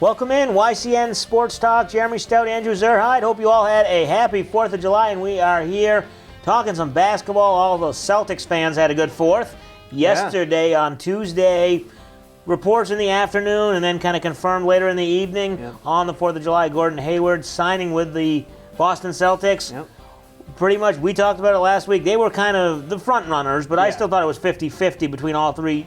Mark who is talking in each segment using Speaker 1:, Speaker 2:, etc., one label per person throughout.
Speaker 1: Welcome in, YCN Sports Talk. Jeremy Stout, Andrew Zerhide. Hope you all had a happy 4th of July, and we are here talking some basketball. All those Celtics fans had a good 4th. Yesterday on Tuesday, reports in the afternoon and then kind of confirmed later in the evening on the 4th of July, Gordon Hayward signing with the Boston Celtics.
Speaker 2: Yep.
Speaker 1: Pretty much, we talked about it last week. They were kind of the front runners, but I still thought it was 50-50 between all three.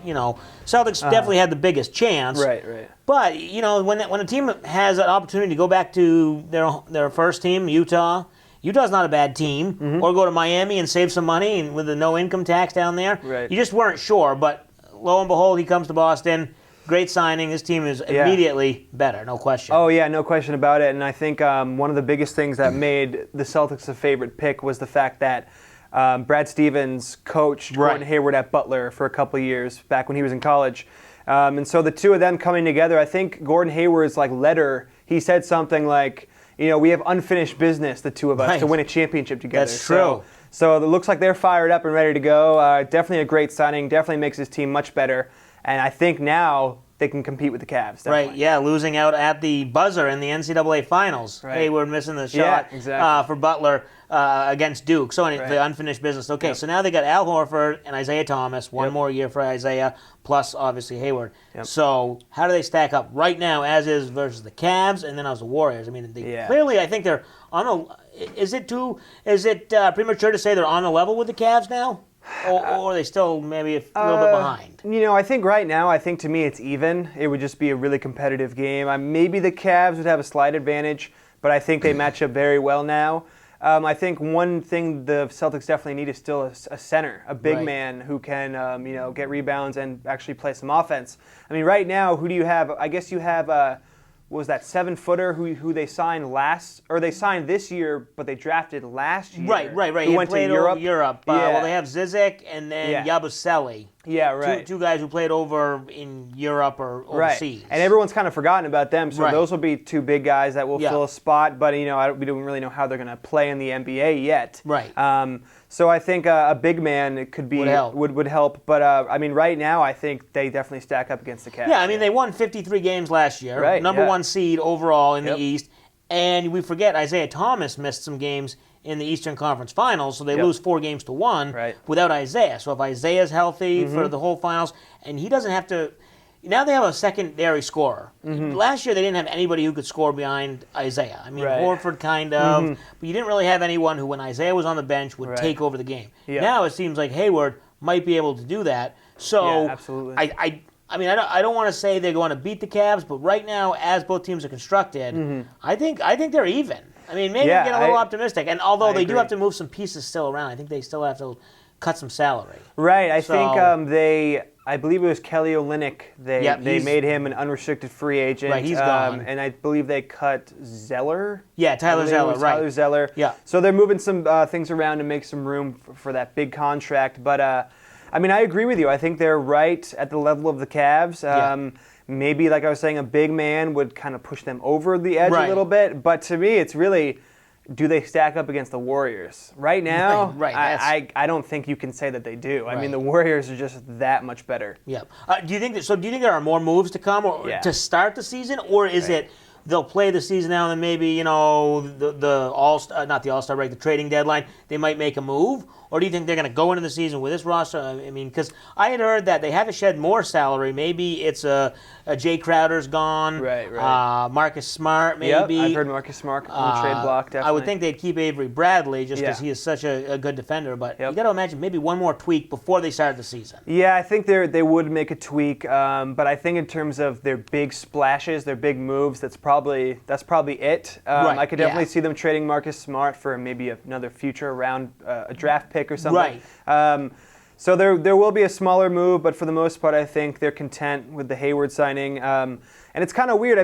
Speaker 1: Celtics definitely had the biggest chance.
Speaker 2: Right.
Speaker 1: But, when a team has an opportunity to go back to their first team, Utah's not a bad team, or go to Miami and save some money and with the no income tax down there.
Speaker 2: Right.
Speaker 1: You just weren't sure, but lo and behold, he comes to Boston. Great signing. This team is immediately better, no question.
Speaker 2: Oh, yeah, no question about it. And I think one of the biggest things that made the Celtics a favorite pick was the fact that Brad Stevens coached Gordon Hayward at Butler for a couple of years back when he was in college. And so the two of them coming together, I think Gordon Hayward's letter, he said something like, we have unfinished business, the two of us, to win a championship together.
Speaker 1: That's true.
Speaker 2: So it looks like they're fired up and ready to go. Definitely a great signing. Definitely makes his team much better. And I think now they can compete with the Cavs. Definitely.
Speaker 1: Right, yeah, losing out at the buzzer in the NCAA Finals.
Speaker 2: Right.
Speaker 1: Hayward missing the shot for Butler against Duke. So the unfinished business. Okay, so now they got Al Horford and Isaiah Thomas. One more year for Isaiah, plus obviously Hayward. Yep. So how do they stack up right now as is versus the Cavs and then as the Warriors? I mean, clearly I think they're on a... Is it premature to say they're on the level with the Cavs now? Or are they still maybe a little bit behind?
Speaker 2: I think right now, to me it's even. It would just be a really competitive game. Maybe the Cavs would have a slight advantage, but I think they match up very well now. I think one thing the Celtics definitely need is still a center, a big man who can get rebounds and actually play some offense. Right now, who do you have? I guess you have... was that 7-footer who they signed they signed this year, but they drafted last year.
Speaker 1: Right.
Speaker 2: Who went to Europe.
Speaker 1: Well, they have Zizic and then Yabusele.
Speaker 2: Yeah, right.
Speaker 1: Two guys who played over in Europe or overseas.
Speaker 2: Right. And everyone's kind of forgotten about them, so those will be two big guys that will fill a spot, but we don't really know how they're going to play in the NBA yet.
Speaker 1: Right.
Speaker 2: So I think a big man could be would help. But right now I think they definitely stack up against the Cavs.
Speaker 1: Yeah, they won 53 games last year.
Speaker 2: Right,
Speaker 1: Number one seed overall in the East. And we forget Isaiah Thomas missed some games in the Eastern Conference Finals, so they lose 4-1 without Isaiah. So if Isaiah's healthy for the whole finals, and he doesn't have to... Now they have a secondary scorer. Last year they didn't have anybody who could score behind Isaiah. Horford kind of, but you didn't really have anyone who, when Isaiah was on the bench, would take over the game. Yeah. Now it seems like Hayward might be able to do that. So
Speaker 2: absolutely.
Speaker 1: I don't want to say they're going to beat the Cavs, but right now, as both teams are constructed, I think they're even. Maybe get a little optimistic. And although they do have to move some pieces still around, I think they still have to cut some salary.
Speaker 2: Right. I think I believe it was Kelly Olynyk. They made him an unrestricted free agent.
Speaker 1: Right, he's gone.
Speaker 2: And I believe they cut Zeller.
Speaker 1: Yeah, Tyler Zeller, right.
Speaker 2: Tyler Zeller.
Speaker 1: Yeah.
Speaker 2: So they're moving some things around to make some room for that big contract. But, I agree with you. I think they're right at the level of the Cavs. Maybe, like I was saying, a big man would kind of push them over the edge a little bit. But to me, it's really... Do they stack up against the Warriors? Right now, I don't think you can say that they do. The Warriors are just that much better.
Speaker 1: Yeah. Do you think there are more moves to come to start the season, or is it they'll play the season now and then maybe the All-Star break, the trading deadline, they might make a move? Or do you think they're going to go into the season with this roster? Because I had heard that they had to shed more salary. Maybe it's Jay Crowder's gone.
Speaker 2: Right.
Speaker 1: Marcus Smart, maybe.
Speaker 2: Yep, I've heard Marcus Smart on the trade block, definitely.
Speaker 1: I would think they'd keep Avery Bradley just because he is such a good defender. But you got to imagine maybe one more tweak before they start the season.
Speaker 2: Yeah, I think they would make a tweak. But I think in terms of their big splashes, their big moves, that's probably it. I could definitely see them trading Marcus Smart for maybe another future round, a draft pick or something.
Speaker 1: Right.
Speaker 2: So there will be a smaller move, but for the most part, I think they're content with the Hayward signing. And it's kind of weird.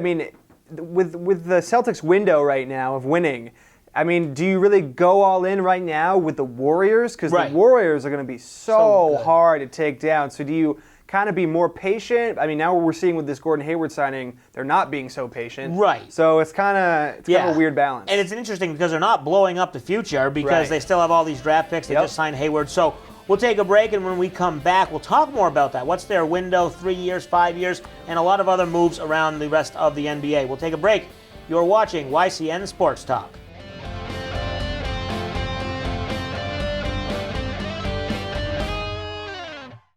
Speaker 2: With the Celtics window right now of winning, do you really go all in right now with the Warriors? Because the Warriors are going to be so hard to take down. So do you kind of be more patient? Now we're seeing with this Gordon Hayward signing, they're not being so patient.
Speaker 1: Right.
Speaker 2: So it's kind of a weird balance.
Speaker 1: And it's interesting because they're not blowing up the future because they still have all these draft picks. They just signed Hayward. So We'll take a break, and when we come back, we'll talk more about that. What's their window, 3 years, 5 years, and a lot of other moves around the rest of the NBA. We'll take a break. You're watching YCN Sports Talk.